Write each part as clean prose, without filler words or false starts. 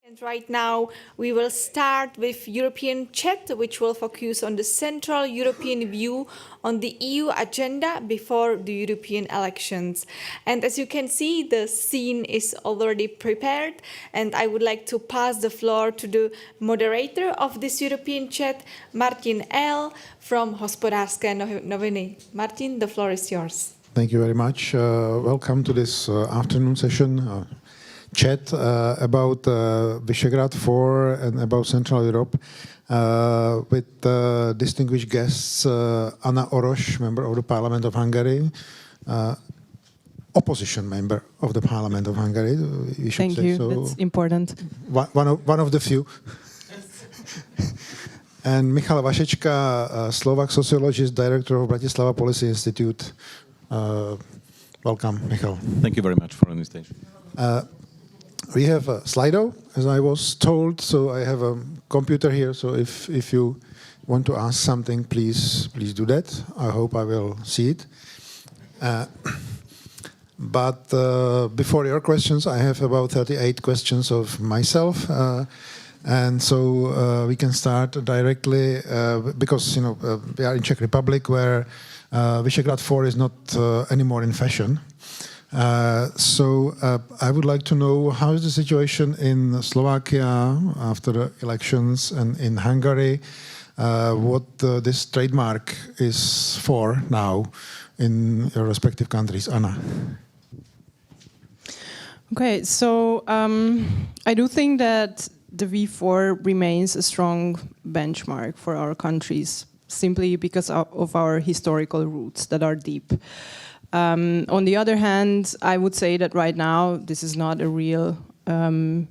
And right now, we will start with European chat, which will focus on the central European view on the EU agenda before the European elections. And as you can see, the scene is already prepared, and I would like to pass the floor to the moderator of this European chat, Martin L. from Hospodářské noviny. Martin, the floor is yours. Thank you very much. Welcome to this afternoon session. Chat about Visegrad 4 and about Central Europe with distinguished guests Anna Orosz, member of the Parliament of Hungary, opposition member of the Parliament of Hungary. We should Thank say you. so. That's important. One of the few. And Michal Vašečka, Slovak sociologist, director of Bratislava Policy Institute. Welcome, Michal. Thank you very much for the invitation. We have a Slido, as I was told, so I have a computer here, so if you want to ask something, please do that. I hope I will see it. But before your questions, I have about 38 questions of myself, and so we can start directly, because we are in Czech Republic, where Visegrad 4 is not anymore in fashion. So I would like to know how is the situation in Slovakia after the elections and in Hungary, what this trademark is for now in your respective countries. Anna. Okay, so I do think that the V4 remains a strong benchmark for our countries, simply because of our historical roots that are deep. On the other hand, I would say that right now this is not a real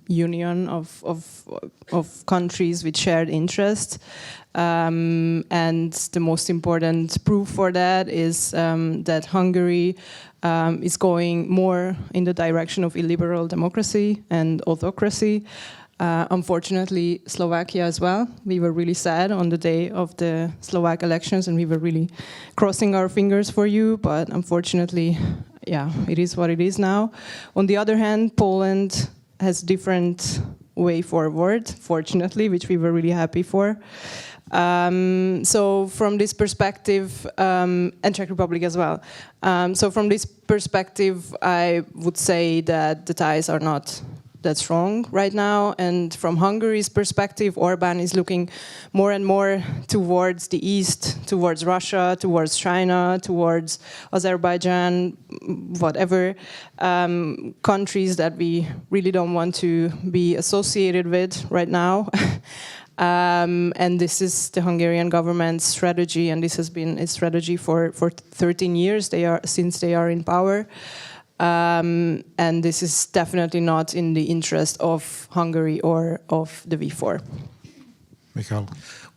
union of countries with shared interests, and the most important proof for that is that Hungary is going more in the direction of illiberal democracy and autocracy. Unfortunately, Slovakia as well. We were really sad on the day of the Slovak elections, and we were really crossing our fingers for you. But unfortunately, yeah, it is what it is now. On the other hand, Poland has different way forward, fortunately, which we were really happy for. So from this perspective, and Czech Republic as well. So from this perspective, I would say that the ties are not that strong right now, and from Hungary's perspective, Orban is looking more and more towards the east, towards Russia, towards China, towards Azerbaijan, whatever countries that we really don't want to be associated with right now. And this is the Hungarian government's strategy, and this has been its strategy for 13 years. Since they are in power. And this is definitely not in the interest of Hungary or of the V4. Michal.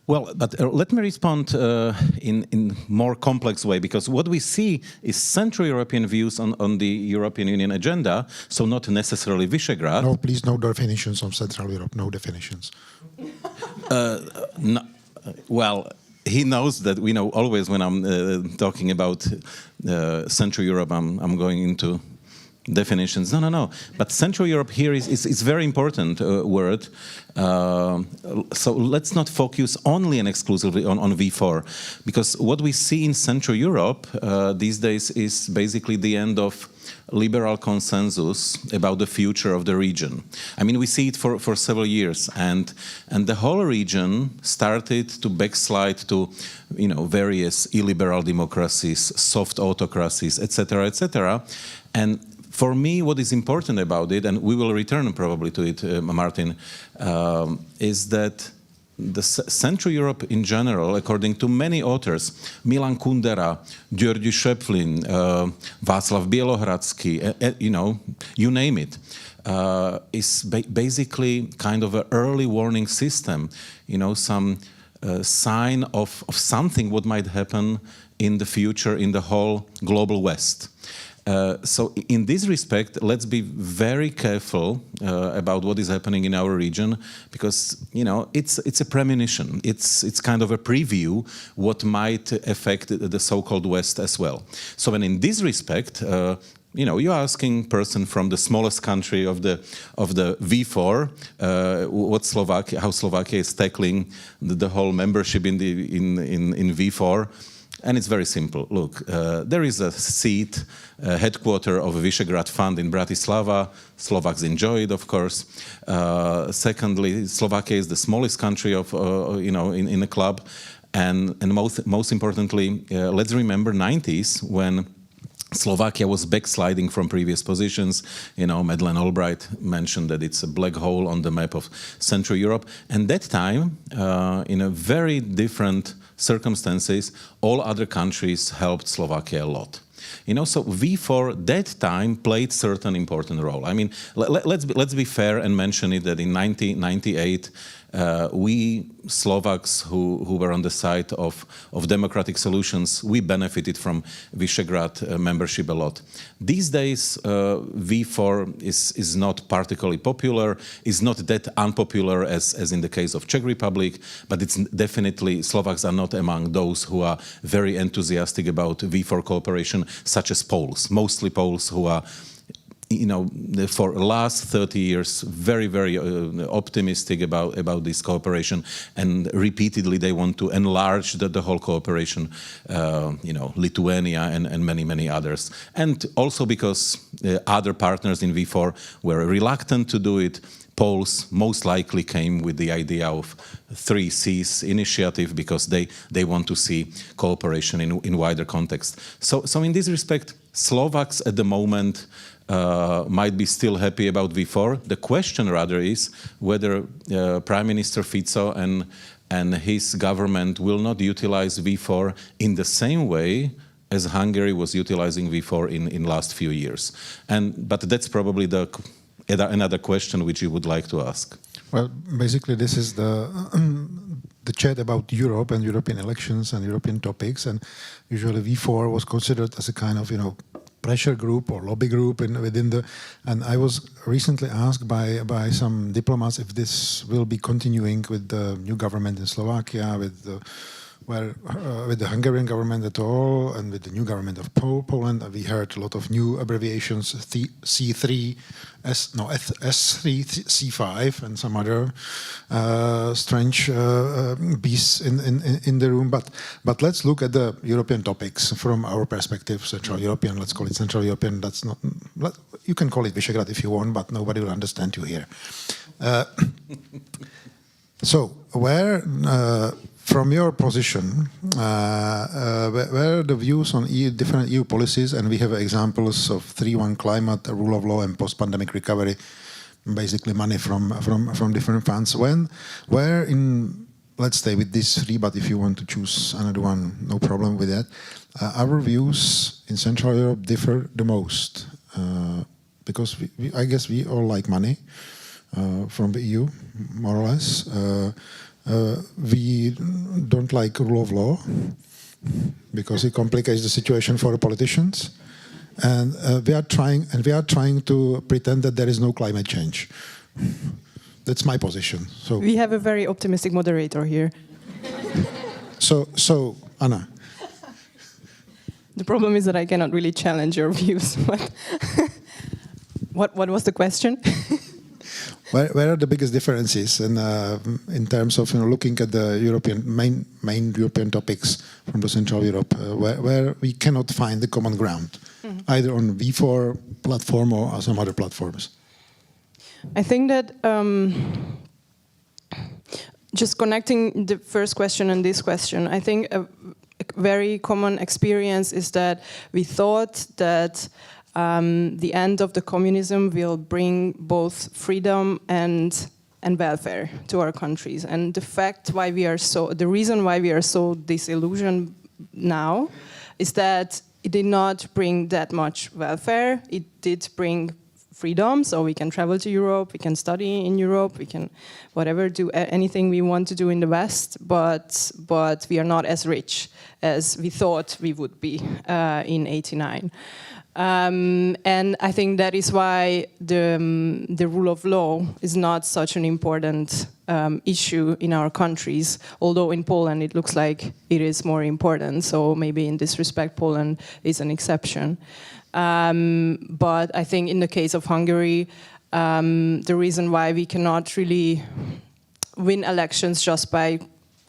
Well, but let me respond in more complex way, because what we see is Central European views on the European Union agenda, so not necessarily Visegrad. No, please, no definitions of Central Europe, no definitions. No, well, he knows that we know always when I'm talking about Central Europe, I'm going into definitions. No. But Central Europe here is very important word. So let's not focus only and exclusively on V4, because what we see in Central Europe these days is basically the end of liberal consensus about the future of the region. I mean, we see it for several years, and the whole region started to backslide to, various illiberal democracies, soft autocracies, etc., and for me, what is important about it, and we will return probably to it, Martin, is that the Central Europe in general, according to many authors, Milan Kundera, György Schöpflin, Václav Bělohradský, you name it, is basically kind of an early warning system, some sign of something what might happen in the future in the whole global West. So in this respect, let's be very careful about what is happening in our region, because it's a premonition. It's kind of a preview what might affect the so-called West as well. So, and in this respect, you're asking person from the smallest country of the V4 how Slovakia is tackling the whole membership in V4. And it's very simple. Look, there is a seat, headquarter of a Visegrad Fund in Bratislava. Slovaks enjoy it, of course. Secondly, Slovakia is the smallest country of, in the club. And most importantly, let's remember 90s when Slovakia was backsliding from previous positions. Madeleine Albright mentioned that it's a black hole on the map of Central Europe. And that time, in a very different circumstances, all other countries helped Slovakia a lot. So V4 that time played certain important role. I mean, let's be fair and mention it that in 1998, we Slovaks who were on the side of democratic solutions, we benefited from Visegrad membership a lot. These days, V4 is not particularly popular, is not that unpopular as in the case of Czech Republic, but it's definitely, Slovaks are not among those who are very enthusiastic about V4 cooperation, such as Poles, mostly Poles who are for the last 30 years, very, very optimistic about this cooperation, and repeatedly they want to enlarge the whole cooperation, Lithuania and many, many others. And also because other partners in V4 were reluctant to do it. Poles most likely came with the idea of 3 Cs initiative because they want to see cooperation in wider context. So in this respect, Slovaks at the moment might be still happy about V4. The question rather is whether Prime Minister Fico and his government will not utilize V4 in the same way as Hungary was utilizing V4 in last few years. But that's probably another question which you would like to ask. Well, basically, this is the chat about Europe and European elections and European topics, and usually V4 was considered as a kind of pressure group or lobby group within the. And I was recently asked by some diplomats if this will be continuing with the new government in Slovakia, with the Hungarian government at all, and with the new government of Poland. We heard a lot of new abbreviations, C3, S3, C5, and some other strange beasts in the room. But let's look at the European topics from our perspective. Central European, let's call it Central European. That's not. You can call it Visegrad if you want, but nobody will understand you here. So where? From your position, where are the views on different EU policies, and we have examples of 3-1 climate, rule of law, and post-pandemic recovery, basically money from different funds. Where in, let's stay with these 3, but if you want to choose another one, no problem with that. Our views in Central Europe differ the most, because I guess we all like money from the EU, more or less. We don't like rule of law because it complicates the situation for the politicians, and we are trying to pretend that there is no climate change. That's my position. So we have a very optimistic moderator here. So Anna. The problem is that I cannot really challenge your views. But what was the question? Where are the biggest differences in terms of looking at the main European topics from the Central Europe, where we cannot find the common ground, either on V4 platform or some other platforms? I think that just connecting the first question and this question, I think a very common experience is that we thought that the end of the communism will bring both freedom and welfare to our countries. And the reason why we are so disillusioned now is that it did not bring that much welfare. It did bring freedom, so we can travel to Europe, we can study in Europe, we can do anything we want to do in the West, but we are not as rich as we thought we would be in '89. And I think that is why the rule of law is not such an important issue in our countries, although in Poland it looks like it is more important. So maybe in this respect Poland is an exception. But I think in the case of Hungary, the reason why we cannot really win elections just by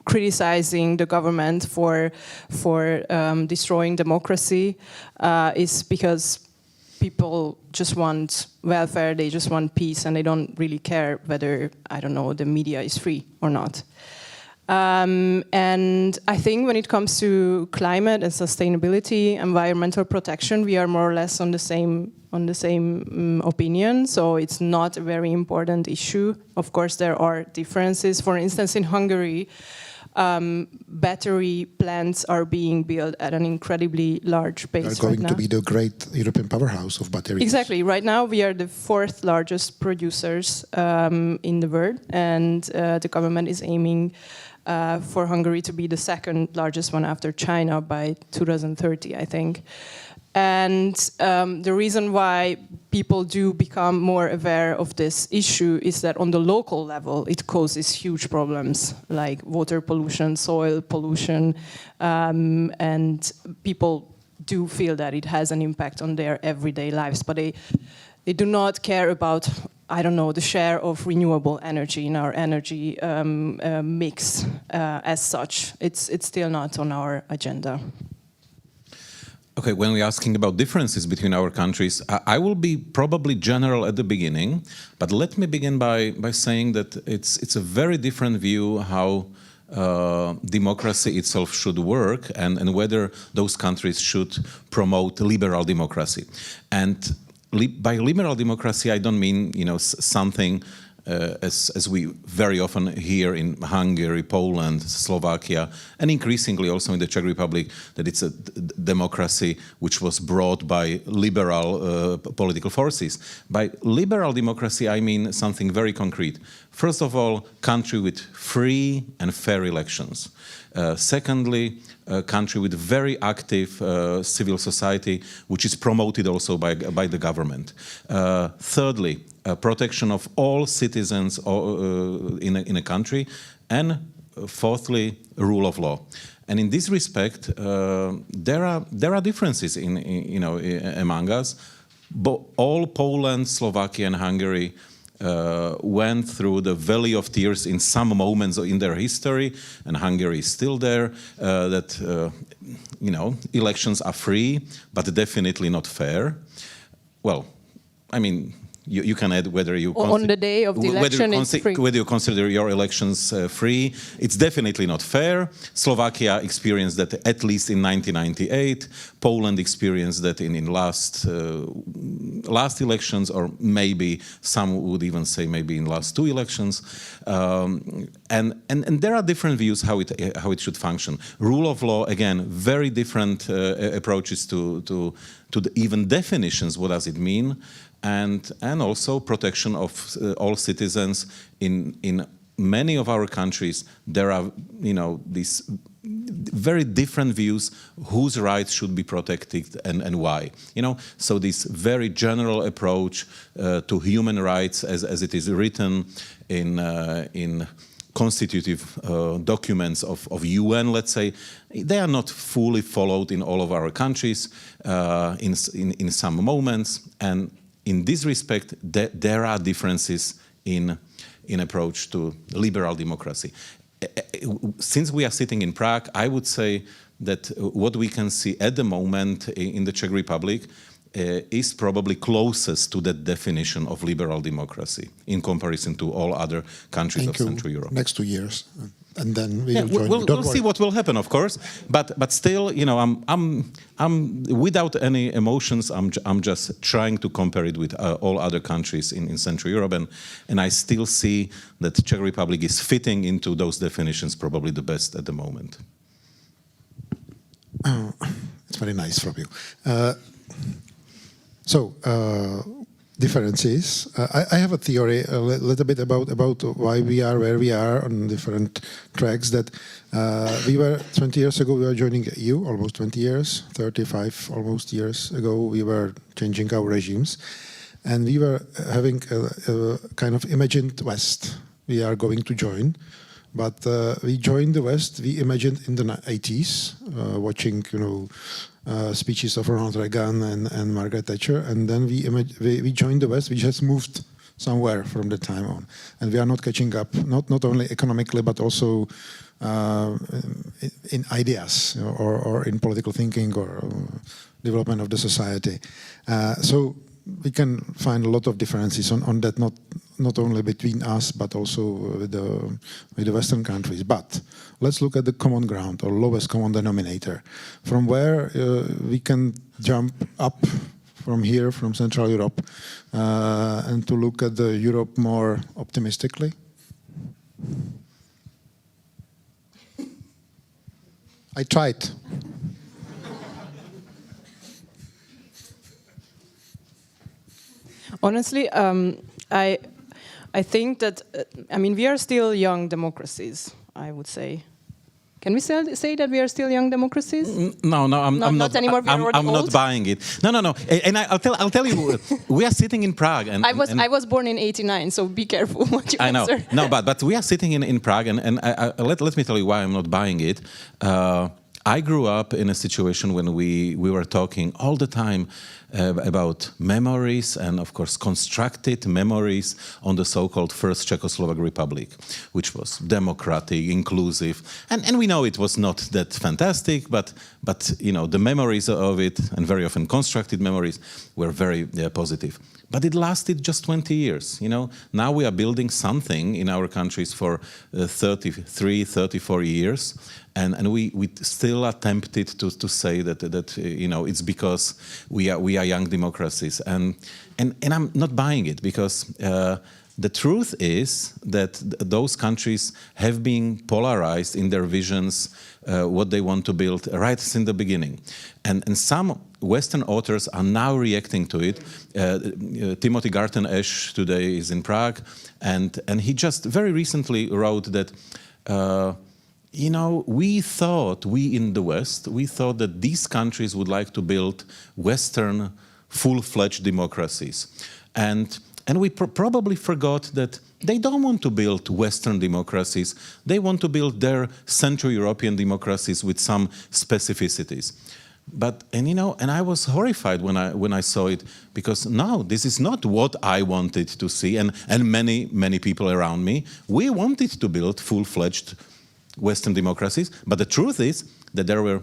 criticizing the government for destroying democracy is because people just want welfare, they just want peace, and they don't really care whether, I don't know, the media is free or not. And I think when it comes to climate and sustainability, environmental protection, we are more or less on the same opinion. So it's not a very important issue. Of course, there are differences. For instance, in Hungary, battery plants are being built at an incredibly large pace. They are going to be the great European powerhouse of batteries. Exactly. Right now, we are the 4th largest producers in the world, and the government is aiming for Hungary to be the 2nd largest one after China by 2030, I think. And the reason why people do become more aware of this issue is that on the local level, it causes huge problems like water pollution, soil pollution, and people do feel that it has an impact on their everyday lives, but they do not care about, I don't know, the share of renewable energy in our energy mix as such. It's still not on our agenda. Okay, when we're asking about differences between our countries, I will be probably general at the beginning, but let me begin by saying that it's a very different view how democracy itself should work and whether those countries should promote liberal democracy. And by liberal democracy, I don't mean, you know, something as we very often hear in Hungary, Poland, Slovakia, and increasingly also in the Czech Republic, that it's a democracy which was brought by liberal political forces. By liberal democracy, I mean something very concrete. First of all, country with free and fair elections. Secondly, a country with very active civil society, which is promoted also by the government. Thirdly, protection of all citizens in a country, and fourthly, rule of law. And in this respect, there are differences among us. But all Poland, Slovakia, and Hungary went through the valley of tears in some moments in their history, and Hungary is still there. Elections are free, but definitely not fair. Well, I mean, you can add whether you on the day of the election it's free. Whether you consider your elections free. It's definitely not fair. Slovakia experienced that at least in 1998. Poland experienced that in last elections, or maybe some would even say maybe in last 2 elections. And there are different views how it should function. Rule of law, again, very different approaches to the even definitions. What does it mean? And also protection of all citizens. In many of our countries, there are these very different views whose rights should be protected and why. So this very general approach to human rights, as it is written in constitutive documents of UN, let's say, they are not fully followed in all of our countries in some moments. And in this respect, there are differences in approach to liberal democracy. Since we are sitting in Prague, I would say that what we can see at the moment in the Czech Republic is probably closest to that definition of liberal democracy in comparison to all other countries of Central Europe. Next 2 years. And then we'll see what will happen, of course. But still, I'm without any emotions. I'm just trying to compare it with all other countries in Central Europe, and I still see that the Czech Republic is fitting into those definitions probably the best at the moment. It's very nice from you. Differences. I have a theory a little bit about why we are where we are on different tracks. That we were 20 years ago, we were joining the EU, almost 20 years, 35 almost years ago, we were changing our regimes. And we were having a kind of imagined West we are going to join. But we joined the West. We imagined in the 80s, watching speeches of Ronald Reagan and Margaret Thatcher, and then we joined the West. We just moved somewhere from the time on, and we are not catching up. Not only economically, but also in ideas or in political thinking or development of the society. So we can find a lot of differences on that, not only between us, but also with the Western countries. But let's look at the common ground or lowest common denominator, from where we can jump up from here, from Central Europe, and to look at the Europe more optimistically. I tried. Honestly, I think that we are still young democracies, I would say. Can we say that we are still young democracies? No, I'm not anymore. I'm not buying it. No. And I'll tell you, we are sitting in Prague, and I was born in '89, so be careful what you answer. I know. No, but we are sitting in Prague, and let me tell you why I'm not buying it. I grew up in a situation when we were talking all the time about memories and, of course, constructed memories on the so-called First Czechoslovak Republic, which was democratic, inclusive, and we know it was not that fantastic, but the memories of it, and very often constructed memories, were very positive. But it lasted just 20 years. Now we are building something in our countries for 33, 34 years, and we still are tempted to say that it's because we are young democracies, and I'm not buying it, because the truth is that those countries have been polarized in their visions, what they want to build right since the beginning, and some Western authors are now reacting to it. Timothy Garton-Ash today is in Prague, and he just very recently wrote that we in the West, we thought that these countries would like to build Western full-fledged democracies, and we probably forgot that they don't want to build Western democracies. They want to build their Central European democracies with some specificities. And I was horrified when I saw it, because no, this is not what I wanted to see, and many people around me. We wanted to build full-fledged Western democracies, but the truth is that there were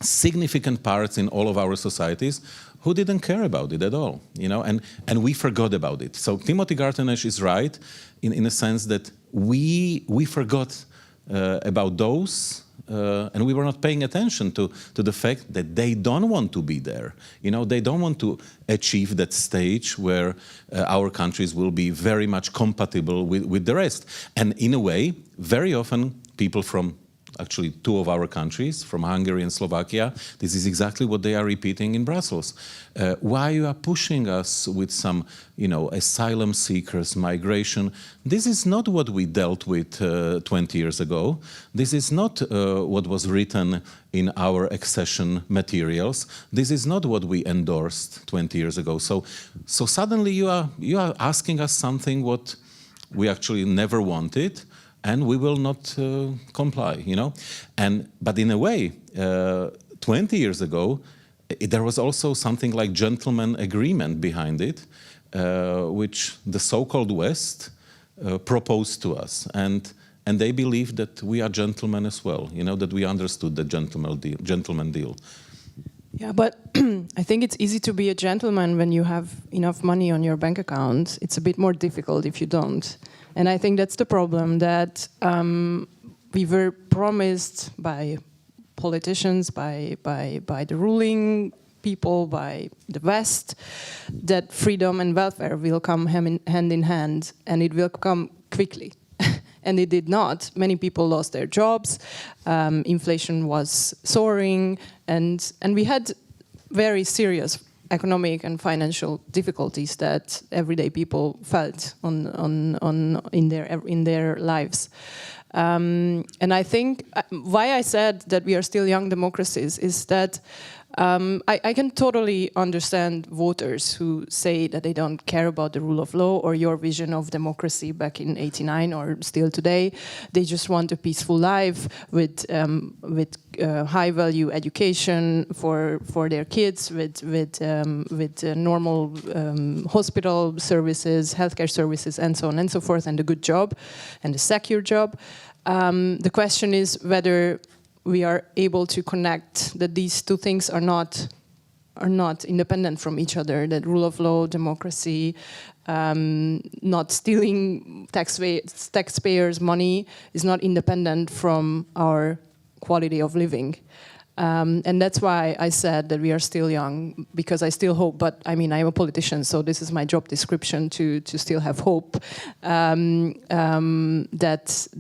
significant parts in all of our societies who didn't care about it at all, and we forgot about it. So Timothy Garton-Ash is right in a sense that we forgot about those. And we were not paying attention to the fact that they don't want to be there. They don't want to achieve that stage where our countries will be very much compatible with the rest. And in a way, very often people from actually two of our countries, from Hungary and Slovakia, this is exactly what they are repeating in Brussels. Why you are pushing us with some, asylum seekers, migration? This is not what we dealt with 20 years ago. This is not what was written in our accession materials. This is not what we endorsed 20 years ago. So suddenly you are asking us something what we actually never wanted, and we will not comply, But in a way, 20 years ago, there was also something like gentleman agreement behind it, which the so-called West proposed to us, and they believed that we are gentlemen as well, that we understood the gentleman deal. Yeah, but I think it's easy to be a gentleman when you have enough money on your bank account. It's a bit more difficult if you don't. And I think that's the problem, that we were promised by politicians, by the ruling people, by the West, that freedom and welfare will come hand in hand, and it will come quickly. And it did not. Many people lost their jobs, inflation was soaring, and we had very serious economic and financial difficulties that everyday people felt in their lives. And I think why I said that we are still young democracies is that I can totally understand voters who say that they don't care about the rule of law or your vision of democracy back in '89 or still today. They just want a peaceful life with high value education for their kids, with normal hospital services, healthcare services, and so on and so forth, and a good job and a secure job. The question is whether we are able to connect that these two things are not independent from each other, that rule of law, democracy, not stealing taxpayers' money is not independent from our quality of living. And that's why I said that we are still young, because I still hope, but I mean, I'm a politician, so this is my job description to still have hope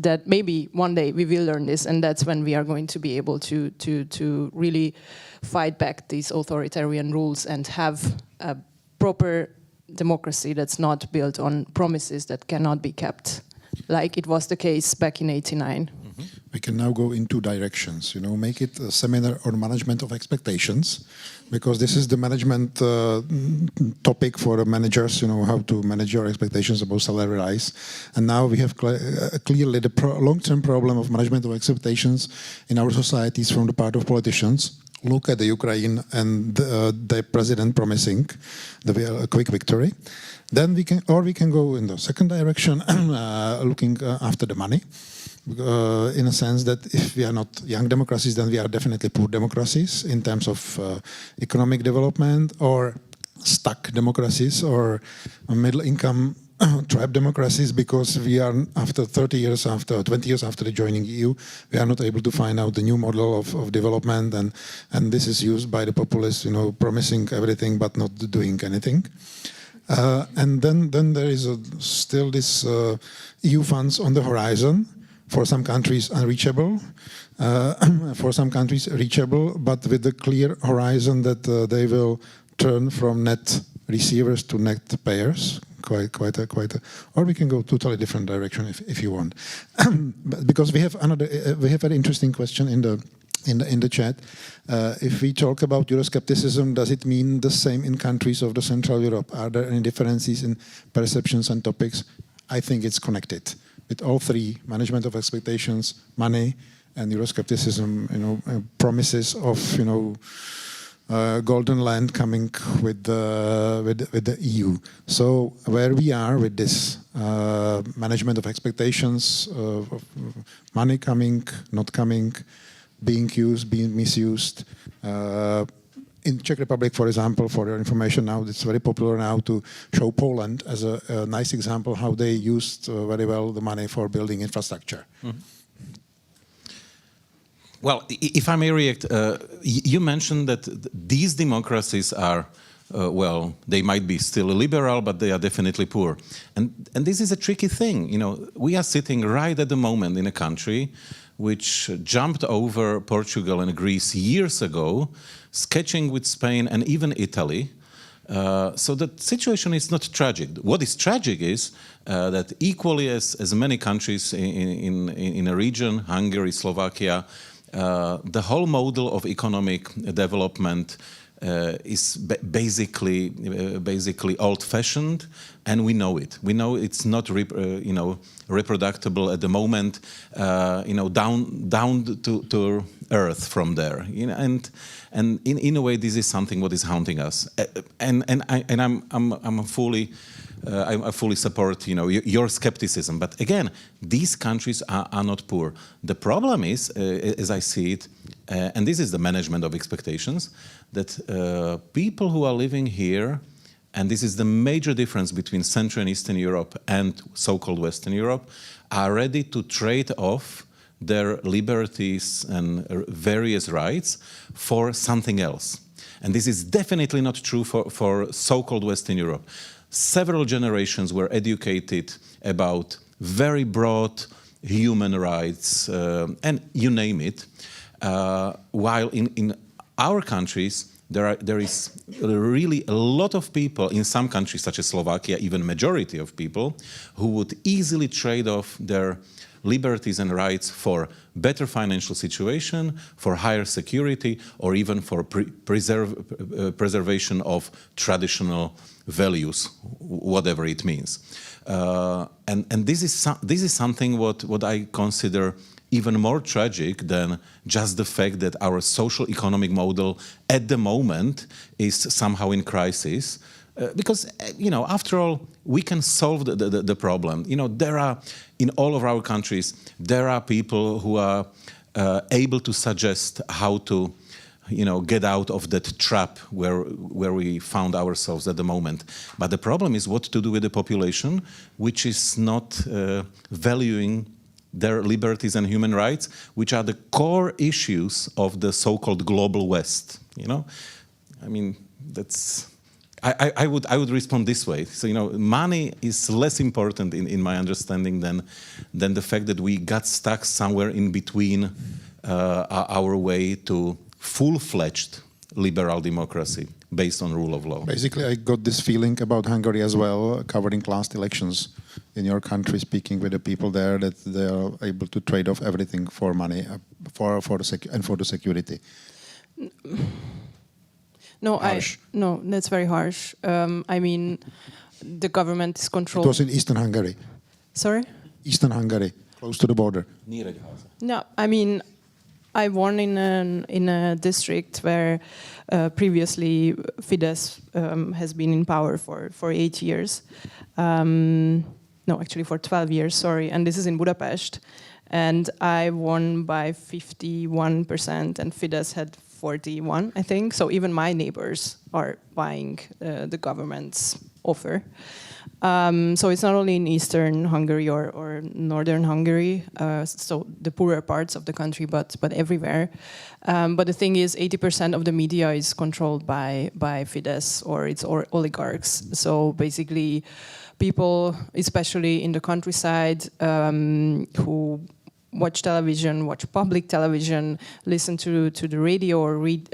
that maybe one day we will learn this, and that's when we are going to be able to really fight back these authoritarian rules and have a proper democracy that's not built on promises that cannot be kept, like it was the case back in '89. We can now go in two directions, make it a seminar on management of expectations, because this is the management topic for managers, how to manage your expectations about salary rise. And now we have clearly the long-term problem of management of expectations in our societies from the part of politicians. Look at the Ukraine and the president promising a quick victory. Then we can go in the second direction, looking after the money. In a sense that if we are not young democracies, then we are definitely poor democracies in terms of economic development, or stuck democracies, or middle-income trap democracies, because we are, after 20 years after the joining EU, we are not able to find out the new model of development, and this is used by the populists, promising everything but not doing anything. And then there is still this EU funds on the horizon. For some countries unreachable, for some countries reachable, but with the clear horizon that they will turn from net receivers to net payers. Quite a, or we can go totally different direction if you want, because we have an interesting question in the chat. If we talk about Euroscepticism, does it mean the same in countries of the Central Europe? Are there any differences in perceptions and topics? I think it's connected with all three: management of expectations, money, and Euroscepticism. Promises of golden land coming with the EU. So where we are with this management of expectations, of money coming, not coming, being used, being misused. In Czech Republic, for example, for your information now, it's very popular now to show Poland as a nice example how they used very well the money for building infrastructure. Mm-hmm. Well, if I may react, you mentioned that these democracies are, they might be still liberal, but they are definitely poor. And this is a tricky thing. We are sitting right at the moment in a country which jumped over Portugal and Greece years ago, sketching with Spain and even Italy. So the situation is not tragic. What is tragic is that equally as many countries in a region, Hungary, Slovakia, the whole model of economic development is basically old-fashioned, and we know it. We know it's not reproducible at the moment. Down to earth from there. And in a way, this is something what is haunting us. And I'm fully. I fully support, your skepticism. But again, these countries are not poor. The problem is, as I see it, and this is the management of expectations, that people who are living here, and this is the major difference between Central and Eastern Europe and so-called Western Europe, are ready to trade off their liberties and various rights for something else. And this is definitely not true for so-called Western Europe. Several generations were educated about very broad human rights, and you name it, while in our countries, there is really a lot of people, in some countries such as Slovakia, even majority of people, who would easily trade off their liberties and rights for better financial situation, for higher security, or even for preservation of traditional values, whatever it means. And this is something what I consider even more tragic than just the fact that our social economic model at the moment is somehow in crisis. Because, after all, we can solve the problem. There are, in all of our countries, there are people who are able to suggest how to, get out of that trap where we found ourselves at the moment. But the problem is what to do with the population, which is not valuing their liberties and human rights, which are the core issues of the so-called global West. I mean, that's. I would respond this way. So money is less important in my understanding than the fact that we got stuck somewhere in between our way to full-fledged liberal democracy based on rule of law. Basically, I got this feeling about Hungary as well, covering last elections in your country, speaking with the people there, that they are able to trade off everything for money, for the security. No, Harsh. no, that's very harsh. I mean, the government is controlled. It was in Eastern Hungary. Sorry? Eastern Hungary, close to the border. No, I mean, I won in a district where previously Fidesz has been in power for 8 years. No, actually for 12 years, sorry. And this is in Budapest. And I won by 51% and Fidesz had 41, I think. So even my neighbors are buying the government's offer. So it's not only in Eastern Hungary or Northern Hungary, so the poorer parts of the country, but everywhere. But the thing is, 80% of the media is controlled by Fidesz or its oligarchs. So basically, people, especially in the countryside, who watch television, watch public television, listen to the radio, or read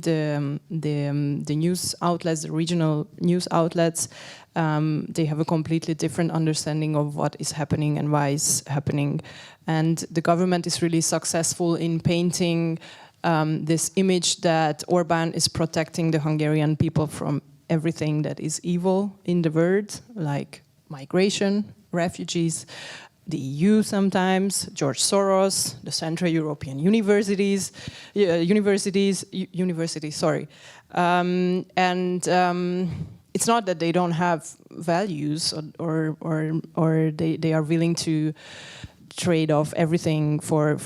the news outlets, the regional news outlets. They have a completely different understanding of what is happening and why it's happening. And the government is really successful in painting this image that Orbán is protecting the Hungarian people from everything that is evil in the world, like migration, refugees, the EU sometimes, George Soros, the Central European universities, it's not that they don't have values or they are willing to trade off everything for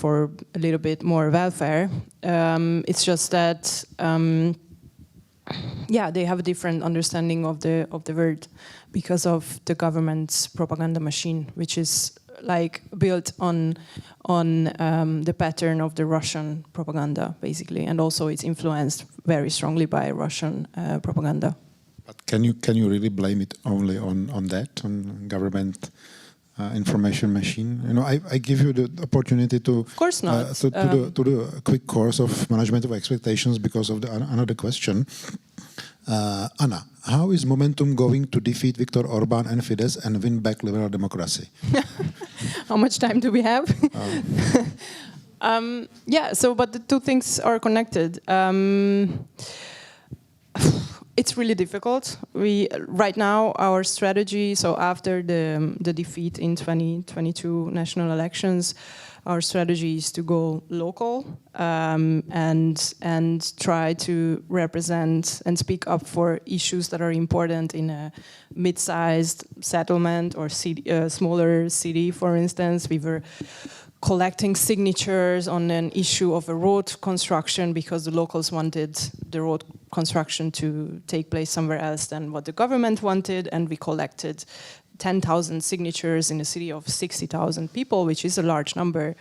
a little bit more welfare. It's just that they have a different understanding of the world because of the government's propaganda machine, which is like built on the pattern of the Russian propaganda, basically, and also it's influenced very strongly by Russian propaganda. But can you really blame it only on that, on government information machine? I give you the opportunity to, of course not, to do a quick course of management of expectations because of another question. Anna, how is Momentum going to defeat Viktor Orbán and Fidesz and win back liberal democracy? How much time do we have? But the two things are connected. It's really difficult. Right now, our strategy, so after the defeat in 2022 national elections, our strategy is to go local and try to represent and speak up for issues that are important in a mid-sized settlement or smaller city, for instance. We were collecting signatures on an issue of a road construction because the locals wanted the road construction to take place somewhere else than what the government wanted, and we collected 10,000 signatures in a city of 60,000 people, which is a large number.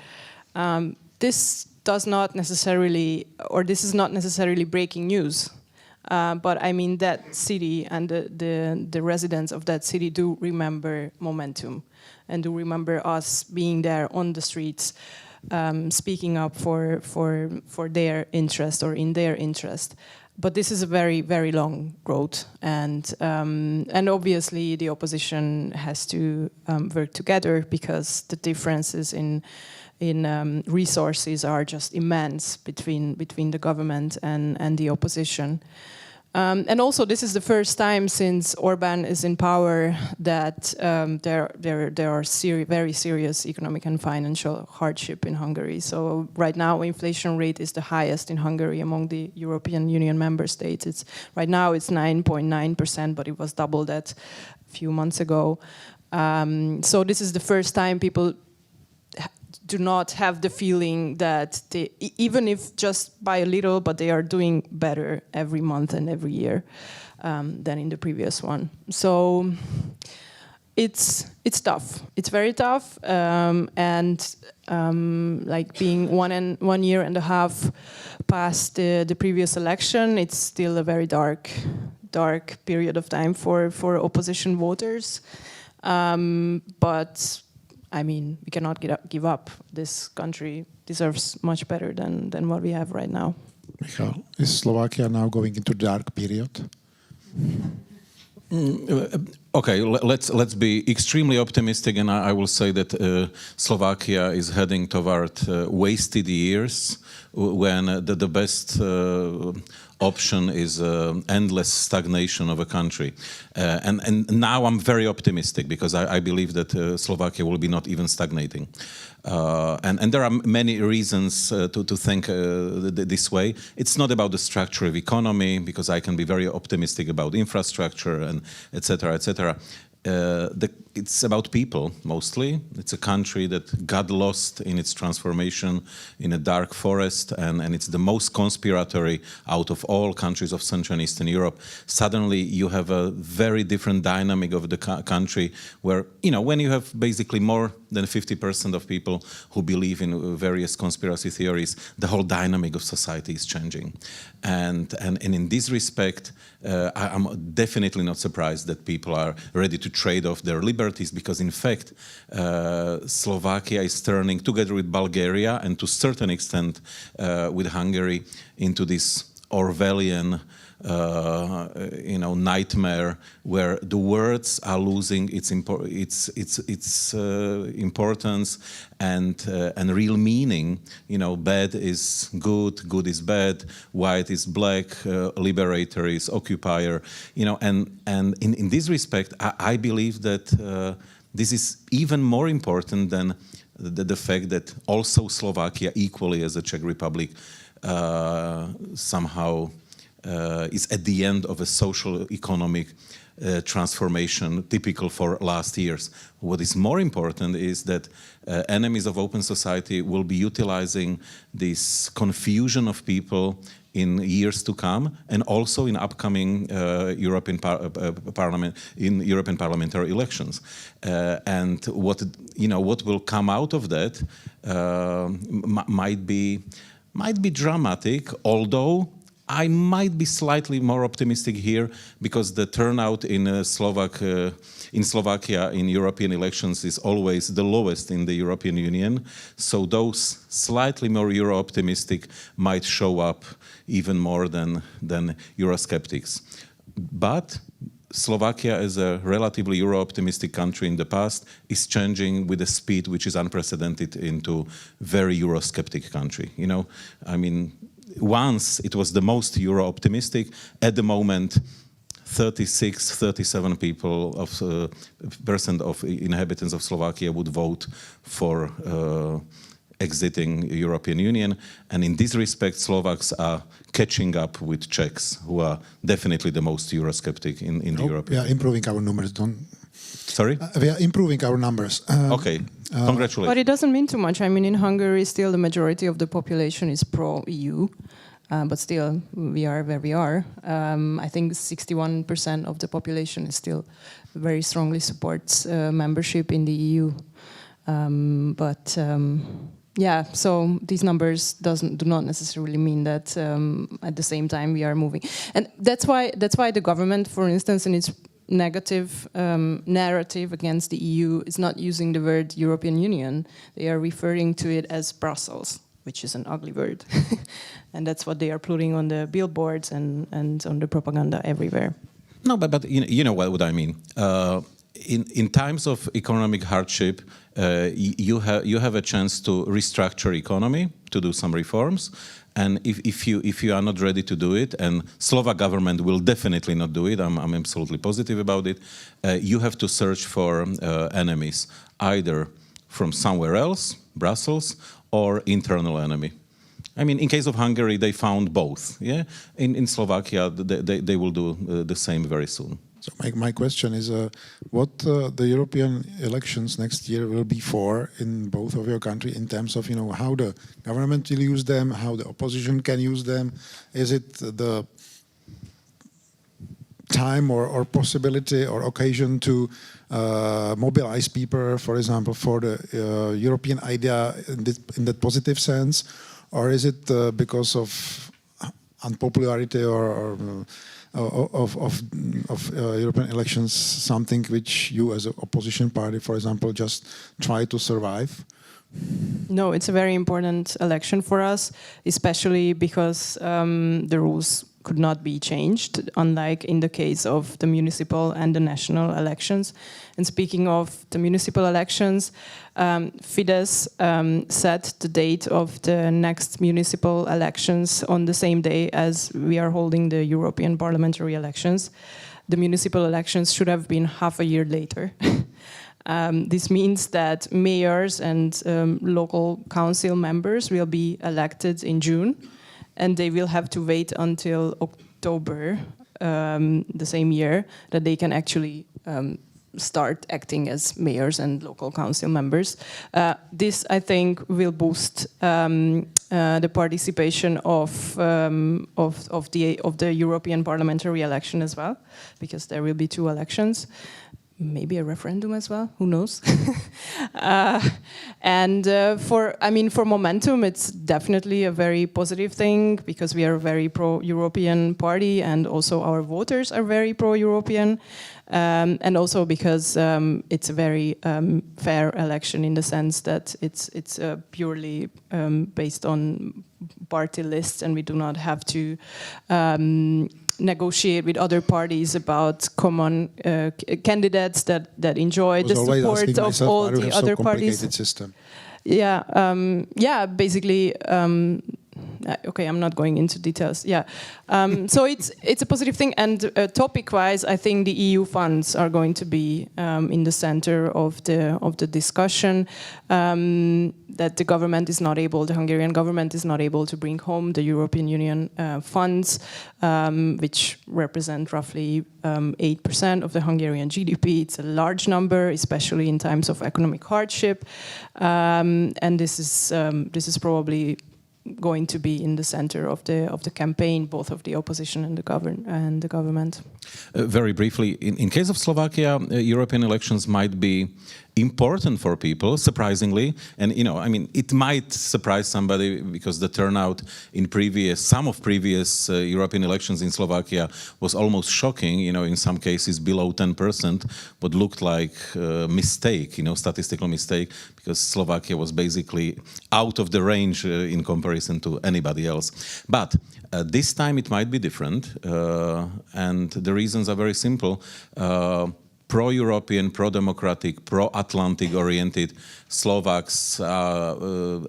This is not necessarily breaking news. But I mean, that city and the residents of that city do remember Momentum and do remember us being there on the streets, speaking up for their interest or in their interest. But this is a very, very long road, and obviously the opposition has to work together, because the differences in resources are just immense between the government and the opposition. And also, this is the first time since Orban is in power that there are very serious economic and financial hardship in Hungary. So right now, inflation rate is the highest in Hungary among the European Union member states. Right now it's 9.9%, but it was double that a few months ago. So this is the first time people do not have the feeling that they, even if just by a little, but they are doing better every month and every year than in the previous one. So it's tough. It's very tough, and like being 1 year and a half past the previous election, it's still a very dark period of time for opposition voters. But I mean, we cannot give up. This country deserves much better than what we have right now. Michal, is Slovakia now going into dark period? Okay, let's be extremely optimistic, and I will say that Slovakia is heading toward wasted years, when the best option is endless stagnation of a country. And now I'm very optimistic, because I believe that Slovakia will be not even stagnating. And there are many reasons to think this way. It's not about the structure of economy, because I can be very optimistic about infrastructure and etc. etc. It's about people, mostly. It's a country that got lost in its transformation in a dark forest, and it's the most conspiratory out of all countries of Central and Eastern Europe. Suddenly you have a very different dynamic of the country, where, you know, when you have basically more than 50% of people who believe in various conspiracy theories, the whole dynamic of society is changing. And in this respect, I'm definitely not surprised that people are ready to trade off their liberties, because in fact, Slovakia is turning, together with Bulgaria and to a certain extent with Hungary, into this Orwellian nightmare, where the words are losing its importance and real meaning. You know, bad is good, good is bad, white is black, liberator is occupier. You know, and in this respect, I believe that this is even more important than the fact that also Slovakia, equally as the Czech Republic, somehow is at the end of a social economic transformation typical for last years. What is more important is that enemies of open society will be utilizing this confusion of people in years to come, and also in upcoming European parliamentary elections. And what will come out of that might be dramatic, although I might be slightly more optimistic here, because the turnout in Slovakia in European elections is always the lowest in the European Union. So those slightly more Euro-optimistic might show up even more than Eurosceptics. But Slovakia, as a relatively Euro-optimistic country in the past, is changing with a speed which is unprecedented into very Eurosceptic country. You know, I mean, once it was the most Euro-optimistic. At the moment, 37% of inhabitants of Slovakia would vote for exiting European Union. And in this respect, Slovaks are catching up with Czechs, who are definitely the most Eurosceptic in the European Union. We are improving our numbers. Sorry? We are improving our numbers. Okay. Congratulations. But it doesn't mean too much. I mean, in Hungary, still the majority of the population is pro-EU, but still we are where we are. I think 61% of the population is still very strongly supports membership in the EU. Yeah, so these numbers do not necessarily mean that at the same time we are moving, and that's why the government, for instance, in its negative narrative against the EU is not using the word European Union. They are referring to it as Brussels. which is an ugly word. And that's what they are putting on the billboards and on the propaganda everywhere. No, but you know what I mean. In times of economic hardship, you have a chance to restructure economy, to do some reforms, and if you are not ready to do it, and Slovak government will definitely not do it, I'm absolutely positive about it. You have to search for enemies, either from somewhere else, Brussels, or internal enemy. I mean, in case of Hungary, they found both. Yeah, in Slovakia, they will do the same very soon. So my question is, what the European elections next year will be for in both of your country in terms of how the government will use them, how the opposition can use them. Is it the time or possibility or occasion to mobilize people, for example, for the European idea in that positive sense, or is it because of unpopularity or of European elections, something which you as an opposition party, for example, just try to survive? No, it's a very important election for us, especially because the rules could not be changed, unlike in the case of the municipal and the national elections. And speaking of the municipal elections, Fidesz set the date of the next municipal elections on the same day as we are holding the European parliamentary elections. The municipal elections should have been half a year later. This means that mayors and local council members will be elected in June, and they will have to wait until October the same year that they can actually start acting as mayors and local council members. This, I think, will boost the participation of the European parliamentary election as well, because there will be 2 elections. Maybe a referendum as well, who knows? For momentum, it's definitely a very positive thing, because we are a very pro-European party, and also our voters are very pro-European, and also because it's a very fair election in the sense that it's purely based on party lists, and we do not have to negotiate with other parties about common candidates that enjoy the support of all the other parties. System. Yeah, basically. Okay, I'm not going into details. Yeah, so it's a positive thing, and topic-wise, I think the EU funds are going to be in the center of the discussion. That the Hungarian government is not able to bring home the European Union funds, which represent roughly 8% of the Hungarian GDP. It's a large number, especially in times of economic hardship, and this is probably going to be in the center of the campaign, both of the opposition and the government. Very briefly, in case of Slovakia, European elections might be important for people, surprisingly, and it might surprise somebody because the turnout in some of previous European elections in Slovakia was almost shocking. In some cases below 10%, what looked like a mistake, statistical mistake, because Slovakia was basically out of the range in comparison to anybody else. But this time it might be different, and the reasons are very simple. Pro-European, pro-democratic, pro-Atlantic oriented Slovaks are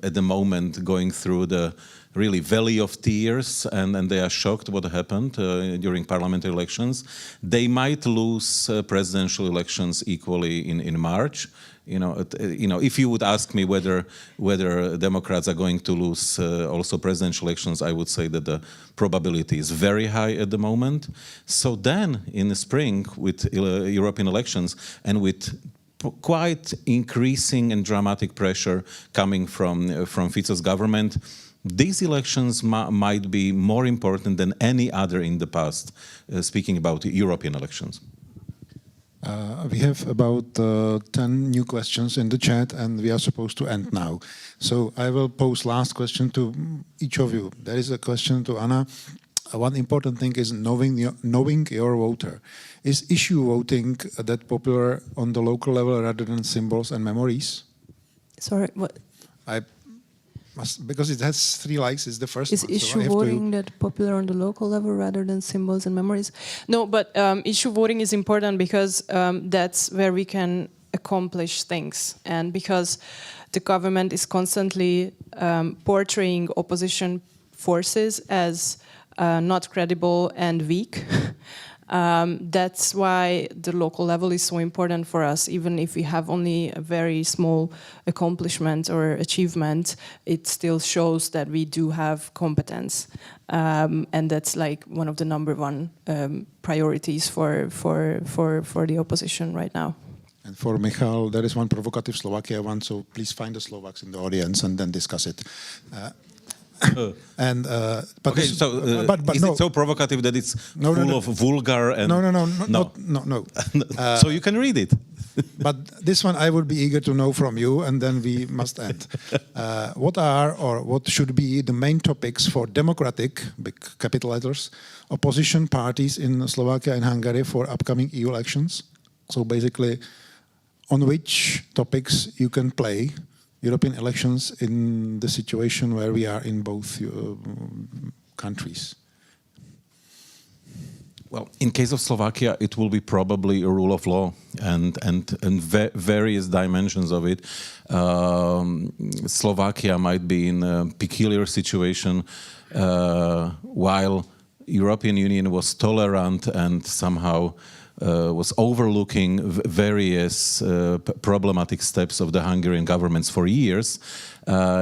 at the moment going through the really valley of tears, and they are shocked what happened during parliamentary elections. They might lose presidential elections equally in March. If you would ask me whether Democrats are going to lose also presidential elections, I would say that the probability is very high at the moment. So then, in the spring, with European elections and with quite increasing and dramatic pressure coming from Fico's government, these elections might be more important than any other in the past, speaking about European elections. We have about 10 new questions in the chat, and we are supposed to end now. So I will pose last question to each of you. There is a question to Anna. One important thing is knowing your voter. Is issue voting that popular on the local level rather than symbols and memories? Sorry, what? because it has 3 likes, is the first Is one. So I issue have voting that popular on the local level rather than symbols and memories? No, but issue voting is important because that's where we can accomplish things, and because the government is constantly portraying opposition forces as not credible and weak. That's why the local level is so important for us. Even if we have only a very small accomplishment or achievement, it still shows that we do have competence. And that's like one of the #1 priorities for the opposition right now. And for Michal, there is one provocative Slovakia one, so please find the Slovaks in the audience and then discuss it. But okay, this, so is no. it so provocative that it's No, full no. of vulgar and No. So you can read it. But this one I would be eager to know from you, and then we must end. What are or what should be the main topics for democratic, big capital letters, opposition parties in Slovakia and Hungary for upcoming EU elections? So basically, on which topics you can play European elections in the situation where we are in both countries? Well, in case of Slovakia, it will be probably a rule of law and various dimensions of it. Slovakia might be in a peculiar situation while European Union was tolerant and somehow was overlooking various problematic steps of the Hungarian governments for years.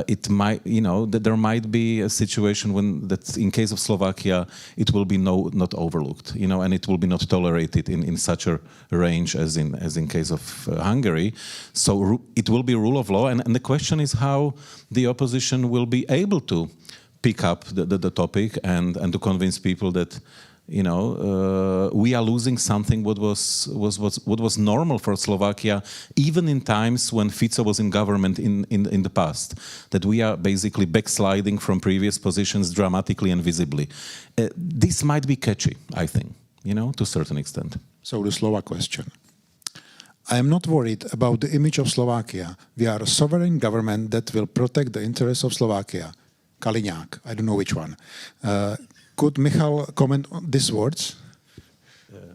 It might, that there might be a situation when that, in case of Slovakia, it will be not overlooked, and it will be not tolerated in such a range as in case of Hungary. So it will be rule of law, and the question is how the opposition will be able to pick up the topic and to convince people that we are losing something what was normal for Slovakia, even in times when Fico was in government in the past. That we are basically backsliding from previous positions dramatically and visibly. This might be catchy, I think, to a certain extent. So the Slovak question. I am not worried about the image of Slovakia. We are a sovereign government that will protect the interests of Slovakia. Kaliňák, I don't know which one. Could Michal comment on these words?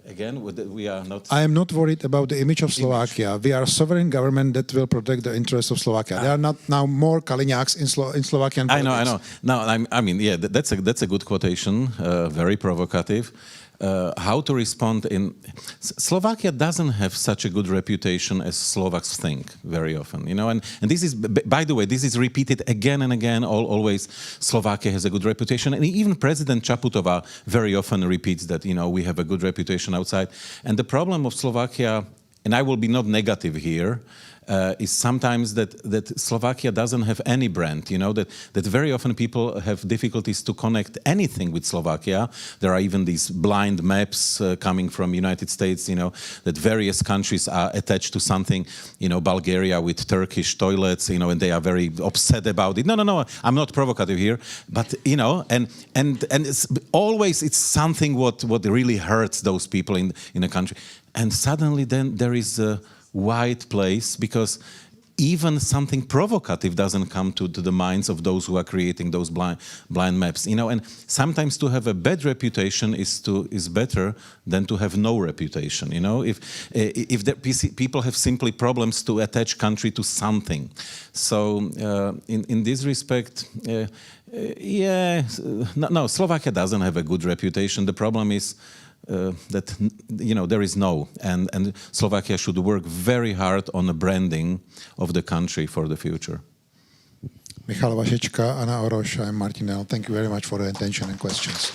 Again, we are not... I am not worried about the image of Slovakia. We are a sovereign government that will protect the interests of Slovakia. There are not now more Kaliňáks in Slovakian politics. I know. No, I mean, yeah, that's a good quotation, very provocative. How to respond in... Slovakia doesn't have such a good reputation as Slovaks think very often, and this is, by the way, this is repeated again and again, always Slovakia has a good reputation, and even President Čaputová very often repeats that, we have a good reputation outside. And the problem of Slovakia, and I will be not negative here, is sometimes that Slovakia doesn't have any brand, that very often people have difficulties to connect anything with Slovakia. There are even these blind maps coming from United States, that various countries are attached to something, Bulgaria with Turkish toilets, and they are very upset about it. No, I'm not provocative here, but, and it's always it's something what really hurts those people in a country. And suddenly then there is a wide place, because even something provocative doesn't come to the minds of those who are creating those blind maps, and sometimes to have a bad reputation is better than to have no reputation, if people have simply problems to attach country to something. So in this respect, Slovakia doesn't have a good reputation. The problem is that there is and Slovakia should work very hard on the branding of the country for the future. Michal Vašečka, Anna Oroš, I'm Martin L. Thank you very much for the attention and questions.